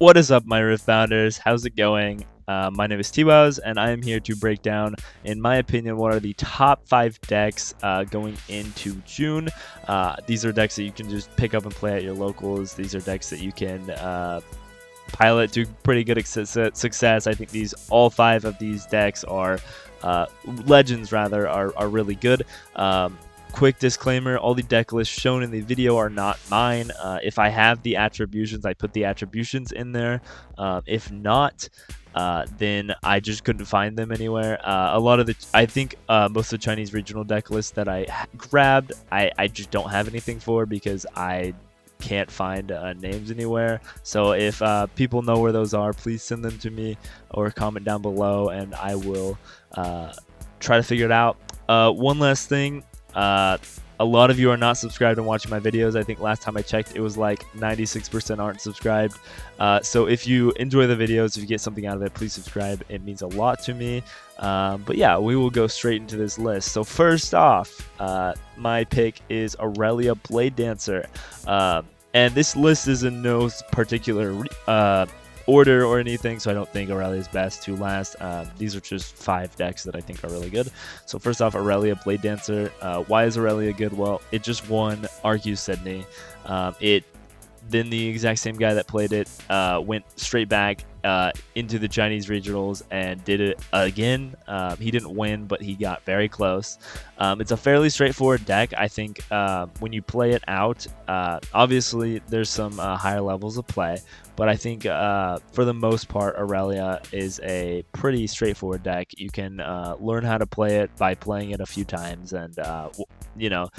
What is up, my Riftbounders? How's it going? My name is TwwowzTCG, and I am here to break down, in my opinion, what are the top 5 decks going into June. These are decks that you can just pick up and play at your locals. These are decks that you can pilot to pretty good success. I think all 5 of these decks are legends, rather, are really good. Quick disclaimer, all the deck lists shown in the video are not mine. If I have the attributions, I put the attributions in there. If not, then I just couldn't find them anywhere. I think most of the Chinese regional deck lists that I grabbed, I just don't have anything for because I can't find names anywhere. So if people know where those are, please send them to me or comment down below and I will try to figure it out. One last thing. A lot of you are not subscribed and watching my videos. I think last time I checked, it was like 96% aren't subscribed. So if you enjoy the videos, if you get something out of it, please subscribe. It means a lot to me. But yeah, we will go straight into this list. So first off, my pick is Aurelia Blade Dancer. And this list is in no particular order or anything, so I don't think Aurelia is best to last. These are just 5 decks that I think are really good. So first off, Aurelia Blade Dancer. Why is Aurelia good? Well, it just won Arceus Sydney. Then the exact same guy that played it went straight back into the Chinese regionals and did it again. He didn't win, but he got very close. It's a fairly straightforward deck. I think when you play it out, obviously there's some higher levels of play, but I think for the most part, Aurelia is a pretty straightforward deck. You can learn how to play it by playing it a few times, and you know,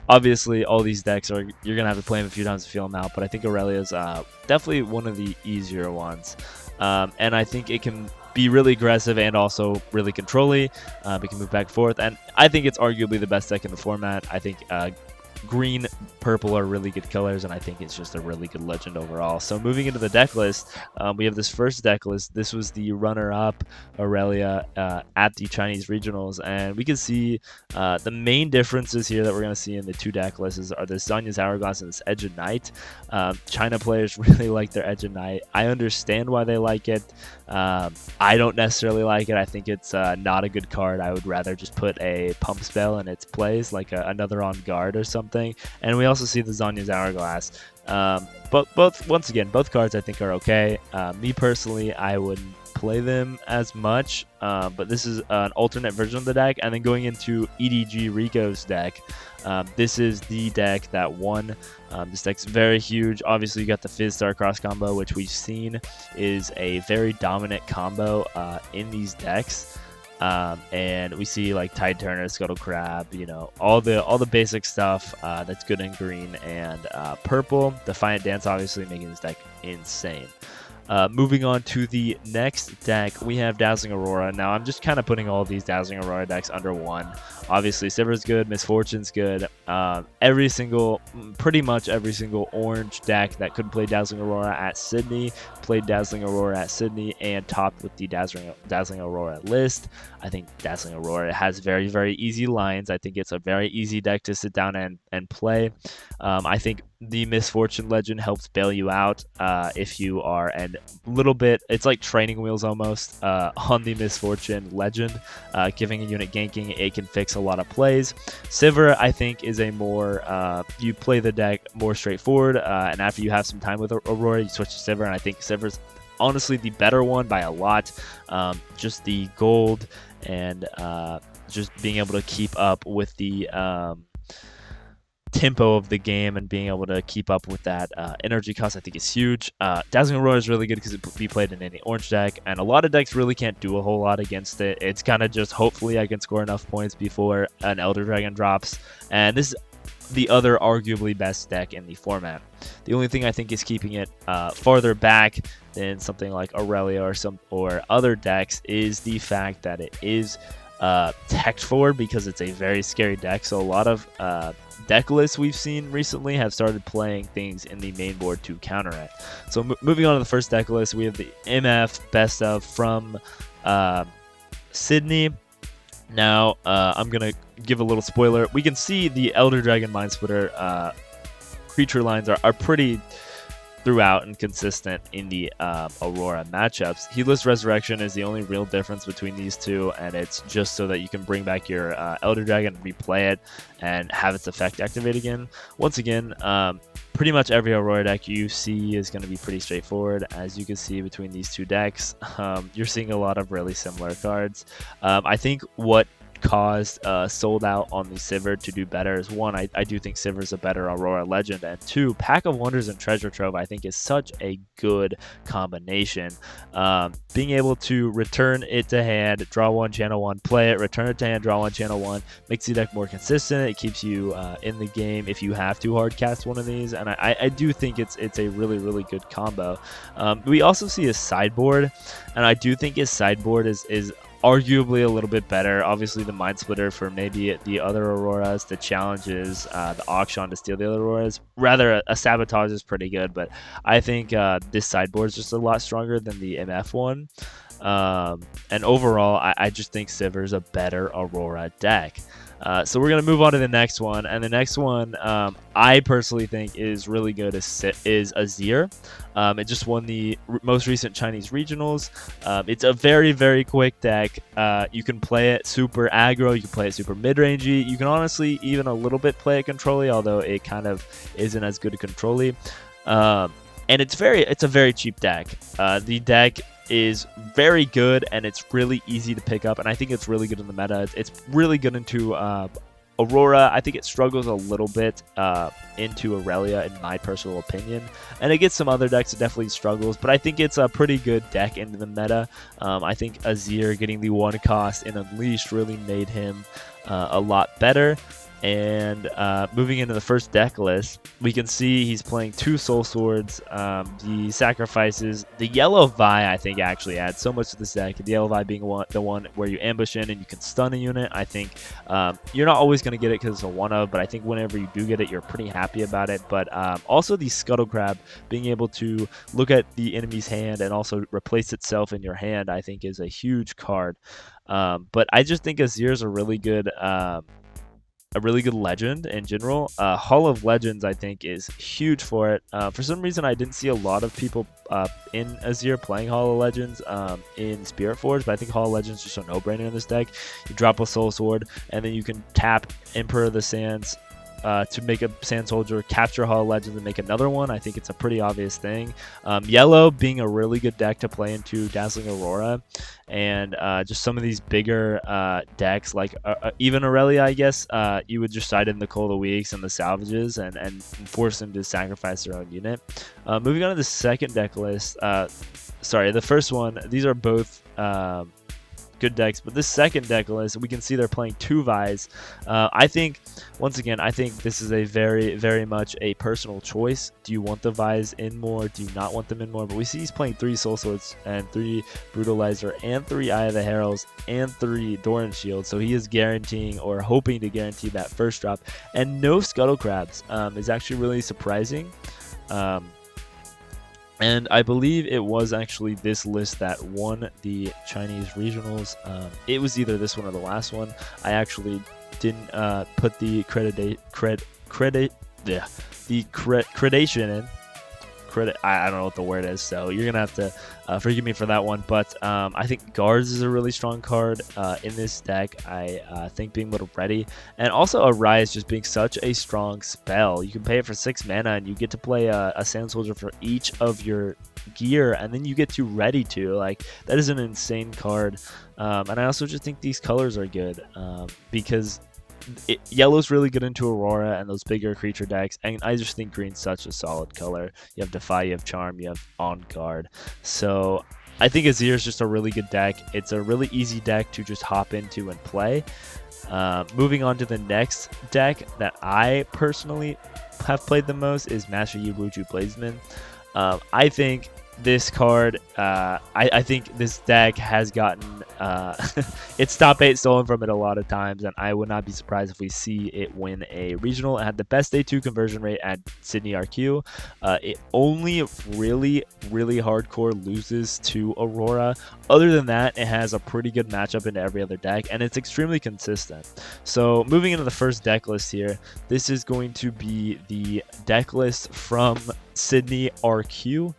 obviously all these decks you're gonna have to play them a few times to feel them out, but I think Aurelia is definitely one of the easier ones. And I think it can be really aggressive and also really controlly. It can move back and forth, and I think it's arguably the best deck in the format. I think green, purple are really good colors, and I think it's just a really good legend overall. So moving into the deck list, we have this first deck list. This was the runner-up Aurelia at the Chinese regionals, and we can see the main differences here that we're going to see in the 2 deck lists are this Zanya's Hourglass and this Edge of Night. China players really like their Edge of Night. I understand why they like it. I don't necessarily like it. I think it's not a good card. I would rather just put a pump spell in its place, like another on guard or something. And we also see the Zanya's Hourglass. But both cards I think are okay. Me personally, I wouldn't play them as much, but this is an alternate version of the deck. And then going into EDG Rico's deck, this is the deck that won. This deck's very huge. Obviously, you got the Fizz Star cross combo, which we've seen is a very dominant combo in these decks. And we see like Tide Turner, Scuttle Crab, you know, all the basic stuff that's good in green and purple. Defiant Dance obviously making this deck insane. Moving on to the next deck, we have Dazzling Aurora. Now, I'm just kind of putting all of these Dazzling Aurora decks under one. Obviously, Sivir's good, Misfortune's good. Pretty much every single orange deck that could play Dazzling Aurora at Sydney played Dazzling Aurora at Sydney and topped with the Dazzling Aurora list. I think Dazzling Aurora has very, very easy lines. I think it's a very easy deck to sit down and play. I think the Misfortune Legend helps bail you out if you are a little bit, it's like training wheels almost on the Misfortune Legend. Giving a unit ganking, it can fix a lot of plays. Sivir, I think, is a more, you play the deck more straightforward, and after you have some time with Aurora, you switch to Sivir, and I think Sivir's honestly the better one by a lot. Just the gold and just being able to keep up with the tempo of the game and being able to keep up with that energy cost, I think is huge. Dazzling Aurora is really good because it can be played in any orange deck, and a lot of decks really can't do a whole lot against it. It's kind of just hopefully I can score enough points before an Elder Dragon drops, and this is the other arguably best deck in the format. The only thing I think is keeping it farther back than something like Aurelia or other decks is the fact that it is tech forward, because it's a very scary deck. So a lot of deck lists we've seen recently have started playing things in the main board to counter it. So moving on to the first deck list, we have the MF Best of from Sydney. Now, I'm going to give a little spoiler. We can see the Elder Dragon Mind Splitter creature lines are pretty throughout and consistent in the Aurora matchups. Heedless Resurrection is the only real difference between these two, and it's just so that you can bring back your Elder Dragon, replay it, and have its effect activate again. Once again, pretty much every Aurora deck you see is going to be pretty straightforward. As you can see between these two decks, you're seeing a lot of really similar cards. I think what caused Sold Out on the Sivir to do better is, one, I do think Sivir is a better Aurora Legend, and two, Pack of Wonders and Treasure Trove I think is such a good combination. Being able to return it to hand, draw one, channel one, play it, return it to hand, draw one, channel one, makes the deck more consistent. It keeps you in the game if you have to hard cast one of these, and I do think it's a really good combo. We also see his sideboard, and I do think his sideboard is arguably a little bit better. Obviously, the Mind Splitter for maybe the other Auroras, the challenges, the auction to steal the other Auroras. Rather, a Sabotage is pretty good, but I think this sideboard is just a lot stronger than the MF one. And overall, I just think Sivir is a better Aurora deck. So we're going to move on to the next one, and the next one I personally think is really good is Azir. It just won the most recent Chinese regionals. It's a very quick deck. You can play it super aggro, you can play it super mid-rangey, you can honestly even a little bit play it control-y, although it kind of isn't as good a control-y. And it's a very cheap deck. The deck is very good, and it's really easy to pick up, and I think it's really good in the meta. It's really good into Aurora. I think it struggles a little bit into Aurelia, in my personal opinion, and against some other decks it definitely struggles, but I think it's a pretty good deck into the meta. I think Azir getting the 1 cost in Unleashed really made him a lot better. And moving into the first deck list, we can see he's playing 2 Soul Swords, the sacrifices. The yellow Vi, I think, actually adds so much to this deck. The yellow Vi being the one where you ambush in and you can stun a unit. I think you're not always going to get it because it's a 1-of, but I think whenever you do get it, you're pretty happy about it. But also the Scuttle Crab, being able to look at the enemy's hand and also replace itself in your hand, I think is a huge card. But I just think Azir is a really good legend in general. Hall of Legends, I think, is huge for it. For some reason, I didn't see a lot of people in Azir playing Hall of Legends in Spirit Forge, but I think Hall of Legends is just a no-brainer in this deck. You drop a Soul Sword, and then you can tap Emperor of the Sands to make a Sand Soldier, capture Hall of Legends, and make another one. I think it's a pretty obvious thing. Yellow being a really good deck to play into Dazzling Aurora, and just some of these bigger decks, like even Aurelia, I guess, you would just side in the Cold of Weeks and the Salvages and force them to sacrifice their own unit. Moving on to the second deck list, sorry, the first one, these are both good decks, but this second deck list, we can see they're playing 2 Vis. I think, once again, I think this is a very much a personal choice. Do you want the Vis in more? Do you not want them in more? But we see he's playing 3 Soul Swords and 3 Brutalizer and 3 Eye of the Heralds and 3 Doran Shield, so he is guaranteeing or hoping to guarantee that first drop. And no Scuttle Crabs is actually really surprising. And I believe it was actually this list that won the Chinese regionals. It was either this one or the last one. I actually didn't put the accreditation in. I don't know what the word is, so you're gonna have to forgive me for that one. But I think Guards is a really strong card in this deck. I think being able to ready, and also Arise just being such a strong spell. You can pay it for 6 mana, and you get to play a Sand Soldier for each of your gear, and then you get to ready to. Like, that is an insane card. And I also just think these colors are good because yellow's really good into Aurora and those bigger creature decks, and I just think green's such a solid color. You have Defy, you have Charm, you have On Guard. So I think Azir is just a really good deck. It's a really easy deck to just hop into and play. Moving on to the next deck that I personally have played the most is Master Yi Wuju Blazeman. I think this card, I think this deck has gotten its top 8 stolen from it a lot of times, and I would not be surprised if we see it win a regional. It had the best day 2 conversion rate at Sydney RQ. It only really hardcore loses to Aurora. Other than that, it has a pretty good matchup into every other deck, and it's extremely consistent. So moving into the first deck list here, this is going to be the deck list from Sydney RQ.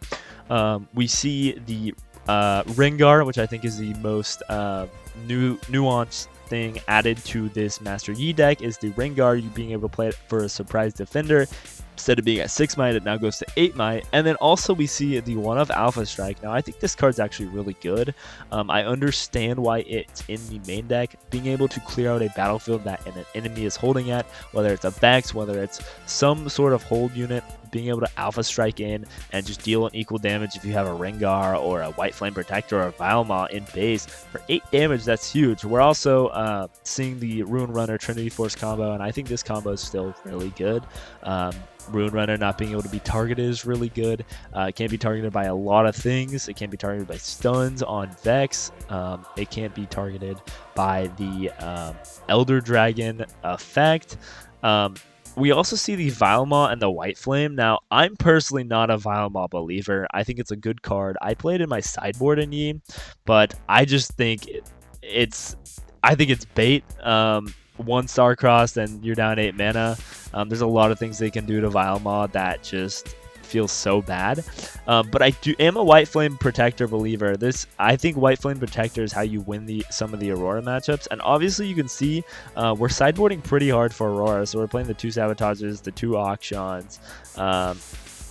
We see the Rengar, which I think is the most nuanced thing added to this Master Yi deck, is the Rengar, you being able to play it for a surprise defender. Instead of being at 6 might, it now goes to 8 might. And then also we see the one of Alpha Strike. Now I think this card's actually really good. I understand why it's in the main deck. Being able to clear out a battlefield that an enemy is holding at, whether it's a Vex, whether it's some sort of hold unit, being able to Alpha Strike in and just deal an equal damage if you have a Rengar or a White Flame Protector or a Vilema in base. For 8 damage, that's huge. We're also seeing the Rune Runner Trinity Force combo, and I think this combo is still really good. Rune Runner not being able to be targeted is really good. It can't be targeted by a lot of things. It can't be targeted by stuns on Vex. It can't be targeted by the Elder Dragon effect. We also see the Vilema and the White Flame. Now, I'm personally not a Vilema believer. I think it's a good card. I played in my sideboard in Yi, but I just think it's bait. 1 star crossed and you're down 8 mana. There's a lot of things they can do to Vilema that just feels so bad. But I am a White Flame Protector believer. I think White Flame Protector is how you win some of the Aurora matchups. And obviously you can see we're sideboarding pretty hard for Aurora. So we're playing the 2 Sabotages, the 2 Auctions.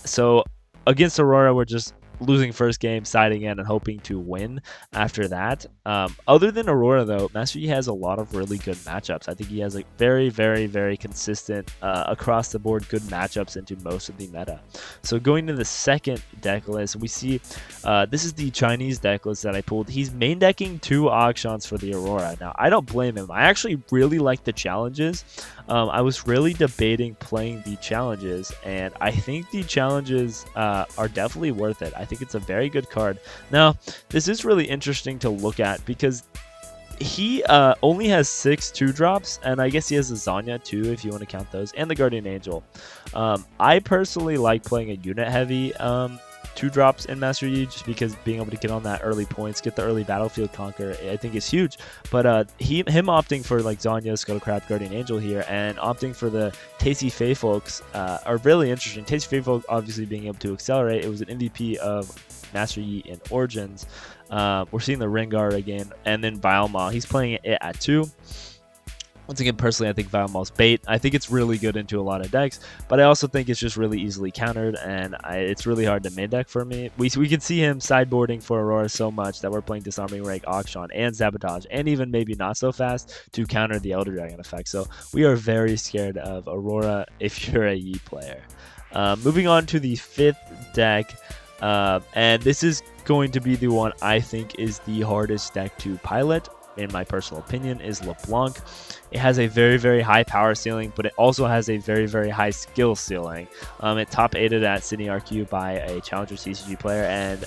So against Aurora, we're just losing first game, siding in, and hoping to win after that. Other than Aurora, though, Master Yi has a lot of really good matchups. I think he has like very consistent across the board good matchups into most of the meta. So going to the second deck list, we see this is the Chinese deck list that I pulled. He's main decking 2 Auctions for the Aurora. Now, I don't blame him. I actually really like the challenges. I was really debating playing the challenges, and I think the challenges are definitely worth it. I think it's a very good card. Now, this is really interesting to look at because he only has 6 2-drops, and I guess he has a Zanya too, if you want to count those, and the Guardian Angel. I personally like playing a unit-heavy 2-drops in Master Yi just because being able to get on that early points, get the early battlefield conquer, I think is huge. But him opting for like Zanya, Scuttlecraft, Guardian Angel here, and opting for the Tasty Fey folks are really interesting. Tasty Fey folk obviously being able to accelerate. It was an MVP of Master Yi in Origins. We're seeing the Rengar again, and then Vilema. He's playing it at 2. Once again, personally, I think Vilema's bait. I think it's really good into a lot of decks, but I also think it's just really easily countered, and it's really hard to main deck for me. We can see him sideboarding for Aurora so much that we're playing Disarming Rake, Auction, and Sabotage, and even maybe Not So Fast to counter the Elder Dragon effect. So we are very scared of Aurora if you're a Yi player. Moving on to the 5th deck, and this is going to be the one I think is the hardest deck to pilot, in my personal opinion, is LeBlanc. It has a very high power ceiling, but it also has a very high skill ceiling. It top 8'd at Sydney RQ by a Challenger TCG player, and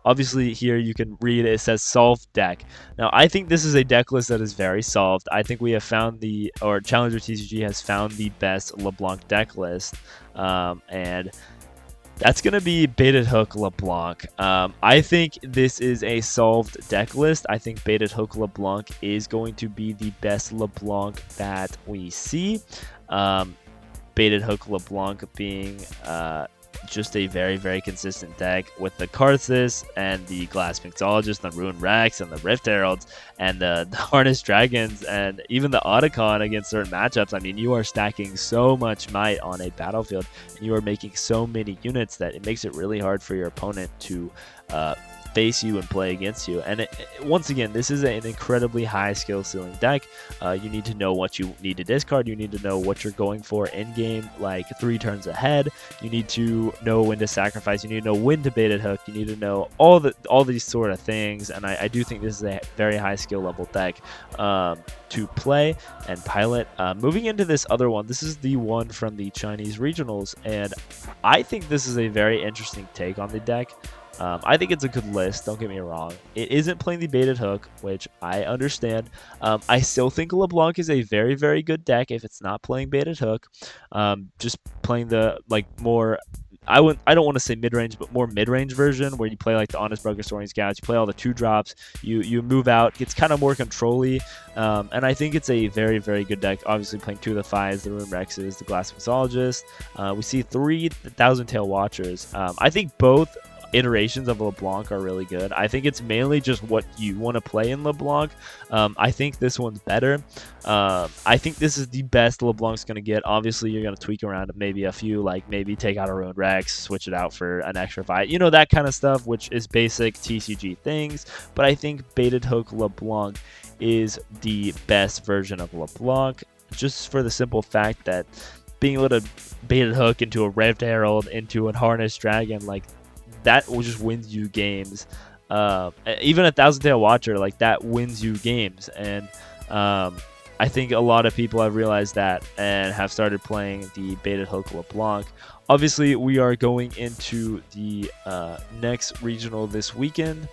obviously here you can read it says solved deck. Now I think this is a deck list that is very solved. I think we have found Challenger TCG has found the best LeBlanc deck list, and that's going to be Baited Hook LeBlanc. I think this is a solved deck list. I think Baited Hook LeBlanc is going to be the best LeBlanc that we see. Baited Hook LeBlanc being just a very consistent deck with the Karthus and the Glass Mixologist, the Ruin Rex, and the Rift Heralds, and the Harness Dragons, and even the Otacon against certain matchups. I mean, you are stacking so much might on a battlefield, and you are making so many units that it makes it really hard for your opponent to face you and play against you. And once again, this is an incredibly high skill ceiling deck. You need to know what you need to discard. You need to know what you're going for in game, like 3 turns ahead. You need to know when to sacrifice. You need to know when to Baited Hook. You need to know all these sort of things. And I do think this is a very high skill level deck to play and pilot. Moving into this other one, this is the one from the Chinese regionals, and I think this is a very interesting take on the deck. I think it's a good list, don't get me wrong. It isn't playing the baited hook, which I understand. I still think LeBlanc is a very, very good deck if it's not playing baited hook. Just playing the more, I don't want to say mid-range, but more mid-range version where you play like the Honest Broker Storing Scouts, you play all the 2-drops, you move out, it's kind of more control-y, and I think it's a very, very good deck. Obviously playing 2 of the 5s, the Rune Rexes, the Glass Mixologist. We see 3 Thousand Tail Watchers. I think both iterations of LeBlanc are really good. I think it's mainly just what you want to play in LeBlanc. I think this one's better. I think this is the best LeBlanc's going to get. Obviously, you're going to tweak around maybe a few, like maybe take out a Ruined Rex, switch it out for an extra fight, you know, that kind of stuff, which is basic TCG things. But I think Baited Hook LeBlanc is the best version of LeBlanc, just for the simple fact that being able to Baited Hook into a Revved Herald, into a Harnessed Dragon, like, that will just wins you games. Even a Thousand Tail Watcher, like, that wins you games. And I think a lot of people have realized that and have started playing the Baited Hook LeBlanc. Obviously, we are going into the next regional this weekend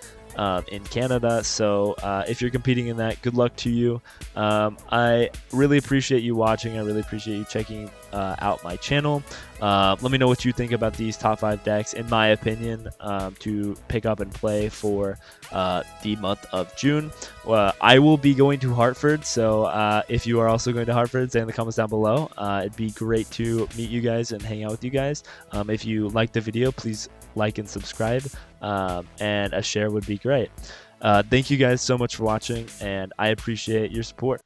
in Canada, so if you're competing in that, good luck to you. I really appreciate you watching. I really appreciate you checking out my channel. Let me know what you think about these top 5 decks, in my opinion, to pick up and play for the month of June. I will be going to Hartford, so if you are also going to Hartford, say in the comments down below. It'd be great to meet you guys and hang out with you guys. If you liked the video, please like and subscribe, and a share would be great. Thank you guys so much for watching, and I appreciate your support.